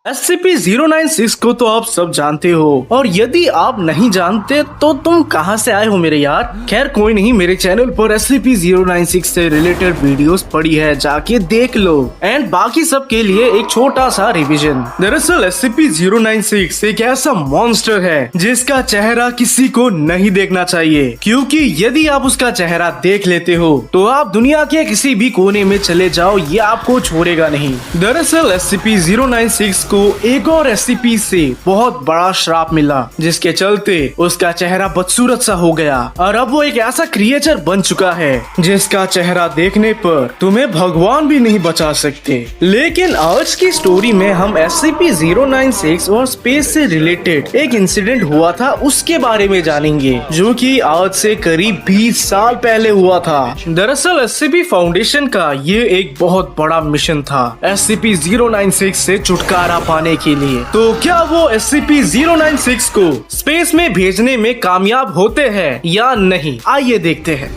SCP-096 को तो आप सब जानते हो, और यदि आप नहीं जानते तो तुम कहां से आए हो मेरे यार। खैर कोई नहीं, मेरे चैनल पर SCP-096 से रिलेटेड वीडियोस पड़ी है, जाके देख लो। एंड बाकी सब के लिए एक छोटा सा रिवीजन। दरअसल SCP-096 एक ऐसा मॉन्स्टर है जिसका चेहरा किसी को नहीं देखना चाहिए, क्योंकि यदि आप उसका चेहरा देख लेते हो तो आप दुनिया के किसी भी कोने में चले जाओ, ये आपको छोड़ेगा नहीं। दरअसल SCP-096 को एक और SCP से बहुत बड़ा श्राप मिला, जिसके चलते उसका चेहरा बदसूरत सा हो गया और अब वो एक ऐसा क्रिएचर बन चुका है जिसका चेहरा देखने पर तुम्हें भगवान भी नहीं बचा सकते। लेकिन आज की स्टोरी में हम SCP-096 और स्पेस से रिलेटेड एक इंसिडेंट हुआ था उसके बारे में जानेंगे, जो कि आज से करीब 20 साल पहले हुआ था। दरअसल SCP फाउंडेशन का ये एक बहुत बड़ा मिशन था SCP-096 से छुटकारा पाने के लिए। तो क्या वो SCP-096 को स्पेस में भेजने में कामयाब होते हैं या नहीं, आइए देखते हैं।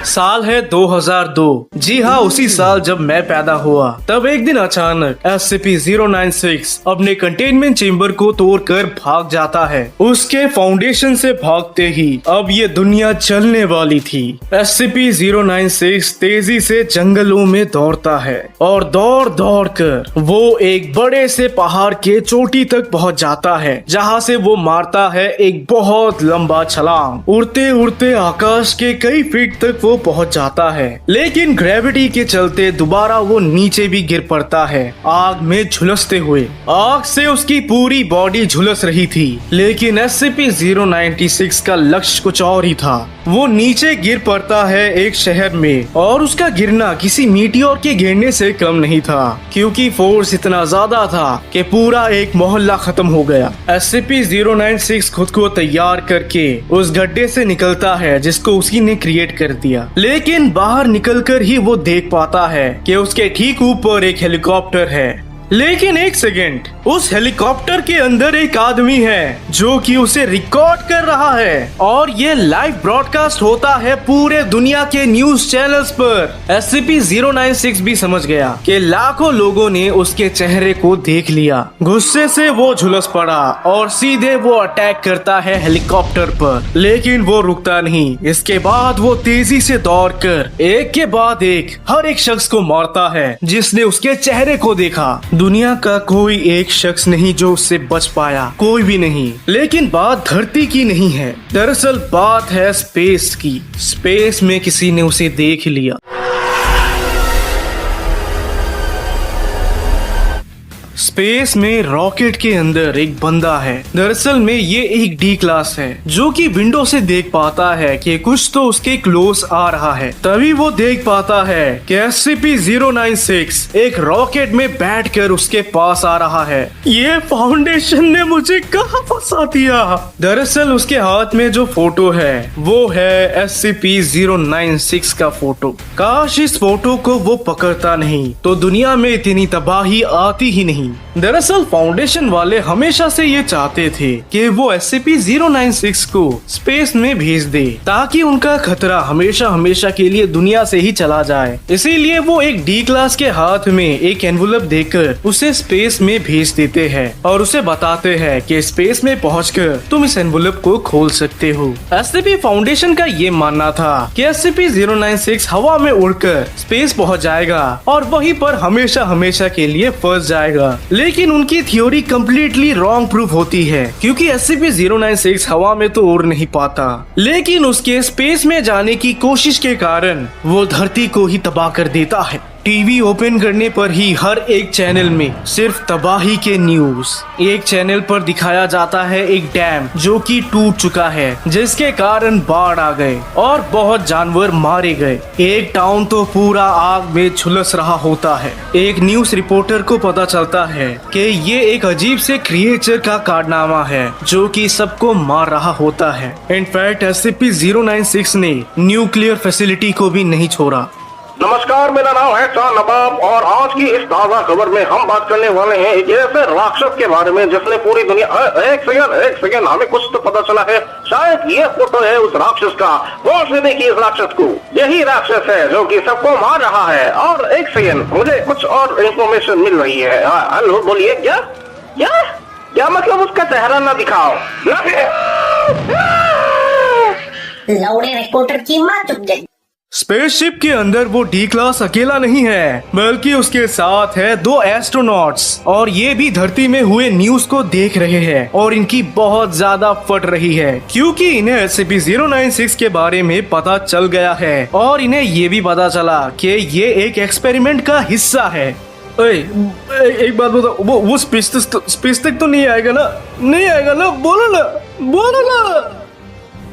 साल है 2002। जी हाँ, उसी साल जब मैं पैदा हुआ। तब एक दिन अचानक SCP-096 अपने कंटेनमेंट चेम्बर को तोड़कर भाग जाता है। उसके फाउंडेशन से भागते ही अब ये दुनिया चलने वाली थी। SCP-096 तेजी से जंगलों में दौड़ता है और दौड़ दौड़ कर वो एक बड़े से पहाड़ के चोटी तक पहुंच जाता है, जहां से वो मारता है एक बहुत लंबा छलांग। उड़ते उड़ते आकाश के कई फीट तक वो पहुंच जाता है, लेकिन ग्रेविटी के चलते दोबारा वो नीचे भी गिर पड़ता है, आग में झुलसते हुए। आग से उसकी पूरी बॉडी झुलस रही थी, लेकिन SCP-096 का लक्ष्य कुछ और ही था। वो नीचे गिर पड़ता है एक शहर में, और उसका गिरना किसी मीटियोर के गिरने से कम नहीं था, क्योंकि फोर्स इतना ज्यादा था कि पूरा एक मोहल्ला खत्म हो गया। SCP-096 खुद को तैयार करके उस गड्ढे से निकलता है जिसको उसी ने क्रिएट कर दिया, लेकिन बाहर निकलकर ही वो देख पाता है कि उसके ठीक ऊपर एक हेलीकॉप्टर है। लेकिन एक सेकेंड, उस हेलीकॉप्टर के अंदर एक आदमी है जो कि उसे रिकॉर्ड कर रहा है, और ये लाइव ब्रॉडकास्ट होता है पूरे दुनिया के न्यूज चैनल्स पर। SCP-096 भी समझ गया कि लाखों लोगों ने उसके चेहरे को देख लिया। गुस्से से वो झुलस पड़ा और सीधे वो अटैक करता है हेलीकॉप्टर पर, लेकिन वो रुकता नहीं। इसके बाद वो तेजी से दौड़कर एक के बाद एक हर एक शख्स को मारता है जिसने उसके चेहरे को देखा। दुनिया का कोई एक शख्स नहीं जो उससे बच पाया, कोई भी नहीं। लेकिन बात धरती की नहीं है, दरअसल बात है स्पेस की। स्पेस में किसी ने उसे देख लिया। स्पेस में रॉकेट के अंदर एक बंदा है। दरअसल में ये एक डी क्लास है जो कि विंडो से देख पाता है कि कुछ तो उसके क्लोज आ रहा है। तभी वो देख पाता है कि SCP-096 एक रॉकेट में बैठकर उसके पास आ रहा है। ये फाउंडेशन ने मुझे कहाँ फंसा दिया। दरअसल उसके हाथ में जो फोटो है वो है SCP-096 का फोटो। काश इस फोटो को वो पकड़ता नहीं तो दुनिया में इतनी तबाही आती ही नहीं। दरअसल फाउंडेशन वाले हमेशा से ये चाहते थे कि वो SCP-096 को स्पेस में भेज दे, ताकि उनका खतरा हमेशा हमेशा के लिए दुनिया से ही चला जाए। इसीलिए वो एक डी क्लास के हाथ में एक एनवलप देकर उसे स्पेस में भेज देते हैं और उसे बताते हैं कि स्पेस में पहुंचकर तुम इस एनवलप को खोल सकते हो। SCP फाउंडेशन का ये मानना था कि SCP-096 हवा में उड़कर स्पेस पहुंच जाएगा और वहीं पर हमेशा हमेशा के लिए फंस जाएगा। लेकिन उनकी थ्योरी कम्प्लीटली रॉन्ग प्रूफ होती है, क्योंकि SCP-096 हवा में तो उड़ नहीं पाता, लेकिन उसके स्पेस में जाने की कोशिश के कारण वो धरती को ही तबाह कर देता है। टीवी ओपन करने पर ही हर एक चैनल में सिर्फ तबाही के न्यूज। एक चैनल पर दिखाया जाता है एक डैम जो कि टूट चुका है, जिसके कारण बाढ़ आ गए और बहुत जानवर मारे गए। एक टाउन तो पूरा आग में झुलस रहा होता है। एक न्यूज रिपोर्टर को पता चलता है कि ये एक अजीब से क्रिएचर का कारनामा है जो कि सबको मार रहा होता है। इनफैक्ट SCP-096 ने न्यूक्लियर फैसिलिटी को भी नहीं छोड़ा। नमस्कार, मेरा नाम है शाह नवाब और आज की इस ताजा खबर में हम बात करने वाले हैं एक ऐसे राक्षस के बारे में जिसने पूरी दुनिया एक सेकंड हमें कुछ तो पता चला है। शायद ये फोटो है उस राक्षस का। गौर से देखिए इस राक्षस को, यही राक्षस है जो कि सबको मार रहा है। और एक सेकंड, मुझे कुछ और इंफॉर्मेशन मिल रही है। हेलो, बोलिए। क्या क्या क्या मतलब उसका चेहरा ना दिखाओ। लौड़े रिपोर्टर की माँ चुप गई। स्पेसशिप के अंदर वो डी क्लास अकेला नहीं है, बल्कि उसके साथ है 2 एस्ट्रोनॉट्स और ये भी धरती में हुए न्यूज को देख रहे हैं और इनकी बहुत ज्यादा फट रही है क्योंकि इन्हें SCP-096 के बारे में पता चल गया है और इन्हें ये भी पता चला कि ये एक एक्सपेरिमेंट का हिस्सा है। एक बात बताओ, वो स्पेस तक तो नहीं आएगा ना? नहीं आएगा ना? बोलो ना।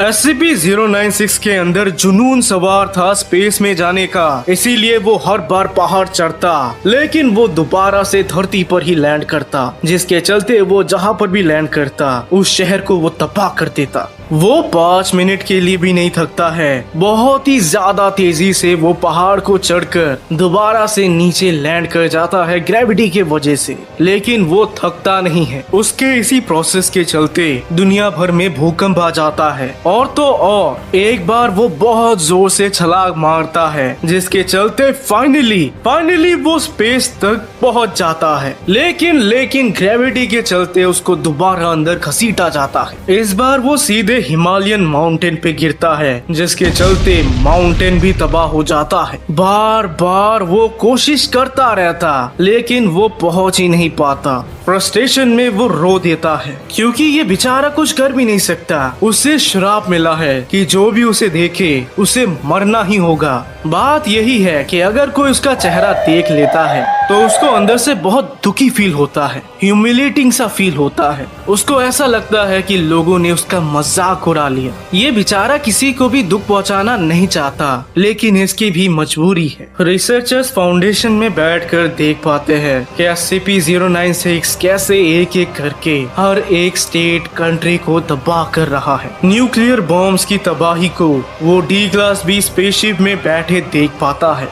SCP-096 के अंदर जुनून सवार था स्पेस में जाने का, इसीलिए वो हर बार पहाड़ चढ़ता लेकिन वो दोबारा से धरती पर ही लैंड करता, जिसके चलते वो जहाँ पर भी लैंड करता उस शहर को वो तबाह कर देता। वो 5 मिनट के लिए भी नहीं थकता है। बहुत ही ज्यादा तेजी से वो पहाड़ को चढ़कर दोबारा से नीचे लैंड कर जाता है ग्रेविटी के वजह से, लेकिन वो थकता नहीं है। उसके इसी प्रोसेस के चलते दुनिया भर में भूकंप आ जाता है और तो और एक बार वो बहुत जोर से छलांग मारता है, जिसके चलते फाइनली वो स्पेस तक पहुंच जाता है। लेकिन ग्रेविटी के चलते उसको दोबारा अंदर घसीटा जाता है। इस बार वो सीधे हिमालयन माउंटेन पे गिरता है, जिसके चलते माउंटेन भी तबाह हो जाता है। बार वो कोशिश करता रहता लेकिन वो पहुंच ही नहीं पाता। फ्रस्ट्रेशन में वो रो देता है क्योंकि ये बेचारा कुछ कर भी नहीं सकता। उसे श्राप मिला है कि जो भी उसे देखे उसे मरना ही होगा। बात यही है कि अगर कोई उसका चेहरा देख लेता है तो उसको अंदर से बहुत दुखी फील होता है, ह्यूमिलेटिंग सा फील होता है। उसको ऐसा लगता है कि लोगों ने उसका मजाक उड़ा लिया। ये बेचारा किसी को भी दुख पहुंचाना नहीं चाहता, लेकिन इसकी भी मजबूरी है। रिसर्चर्स फाउंडेशन में बैठकर देख पाते हैं कि SCP-096 कैसे एक एक करके हर एक स्टेट कंट्री को तबाह कर रहा है। न्यूक्लियर बॉम्ब्स की तबाही को वो डी क्लास बी स्पेसशिप में बैठे देख पाता है।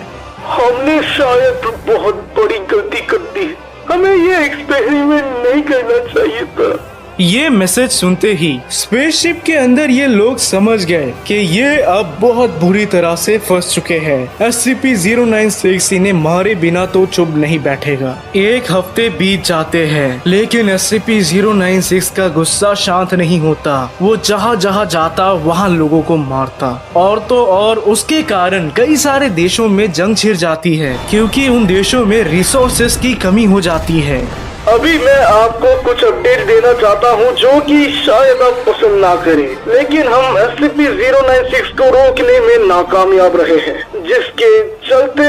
हमने शायद बहुत बड़ी गलती कर दी। हमें ये एक्सपेरिमेंट नहीं करना चाहिए था। ये मैसेज सुनते ही स्पेसशिप के अंदर ये लोग समझ गए कि ये अब बहुत बुरी तरह से फंस चुके हैं। SCP-096 इन्हें मारे बिना तो चुप नहीं बैठेगा। 1 हफ्ते बीत जाते हैं लेकिन SCP-096 का गुस्सा शांत नहीं होता। वो जहाँ जाता वहाँ लोगों को मारता और तो और उसके कारण कई सारे देशों में जंग छिड़ जाती है क्योंकि उन देशों में रिसोर्सेस की कमी हो जाती है। अभी मैं आपको कुछ अपडेट देना चाहता हूं जो कि शायद आप पसंद ना करें, लेकिन हम SCP-096 को रोकने में नाकामयाब रहे हैं, जिसके चलते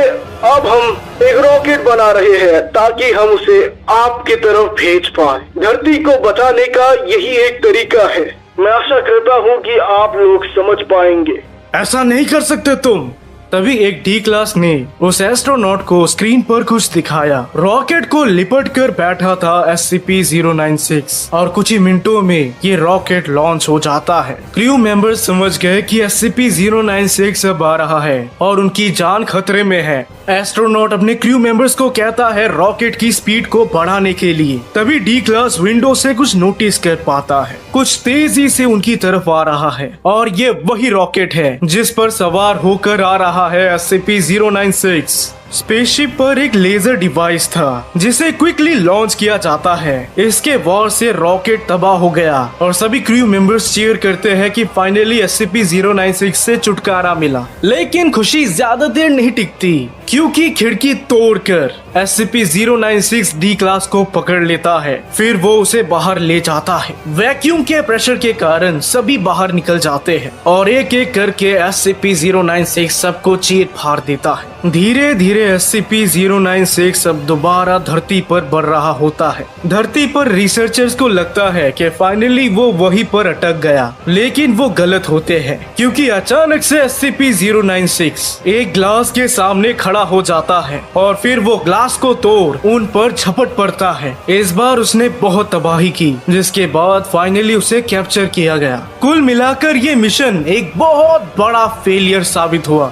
अब हम एक रॉकेट बना रहे हैं ताकि हम उसे आपकी तरफ भेज पाए। धरती को बचाने का यही एक तरीका है। मैं आशा करता हूं कि आप लोग समझ पाएंगे। ऐसा नहीं कर सकते तुम। तभी एक डी क्लास ने उस एस्ट्रोनॉट को स्क्रीन पर कुछ दिखाया। रॉकेट को लिपट कर बैठा था SCP-096 और कुछ ही मिनटों में ये रॉकेट लॉन्च हो जाता है। क्रू मेंबर्स समझ गए कि SCP-096 अब आ रहा है और उनकी जान खतरे में है। एस्ट्रोनॉट अपने क्रू मेंबर्स को कहता है रॉकेट की स्पीड को बढ़ाने के लिए। तभी डी क्लास विंडो से कुछ नोटिस कर पाता है, कुछ तेजी से उनकी तरफ आ रहा है और ये वही रॉकेट है जिस पर सवार होकर आ रहा है SCP-096। स्पेसशिप पर एक लेजर डिवाइस था जिसे क्विकली लॉन्च किया जाता है। इसके वार से रॉकेट तबाह हो गया और सभी क्रू मेंबर्स चीयर करते हैं कि फाइनली SCP-096 से छुटकारा मिला। लेकिन खुशी ज्यादा देर नहीं टिकती क्योंकि खिड़की तोड़कर SCP-096 डी क्लास को पकड़ लेता है। फिर वो उसे बाहर ले जाता है। वैक्यूम के प्रेशर के कारण सभी बाहर निकल जाते हैं और एक एक करके SCP-096 सबको चीर फाड़ देता है। धीरे धीरे SCP-096 अब दोबारा धरती पर बढ़ रहा होता है। धरती पर रिसर्चर्स को लगता है कि फाइनली वो वहीं पर अटक गया, लेकिन वो गलत होते हैं क्योंकि अचानक से SCP-096 एक ग्लास के सामने खड़ा हो जाता है और फिर वो ग्लास को तोड़ उन पर झपट पड़ता है। इस बार उसने बहुत तबाही की, जिसके बाद फाइनली उसे कैप्चर किया गया। कुल मिलाकर ये मिशन एक बहुत बड़ा फेलियर साबित हुआ।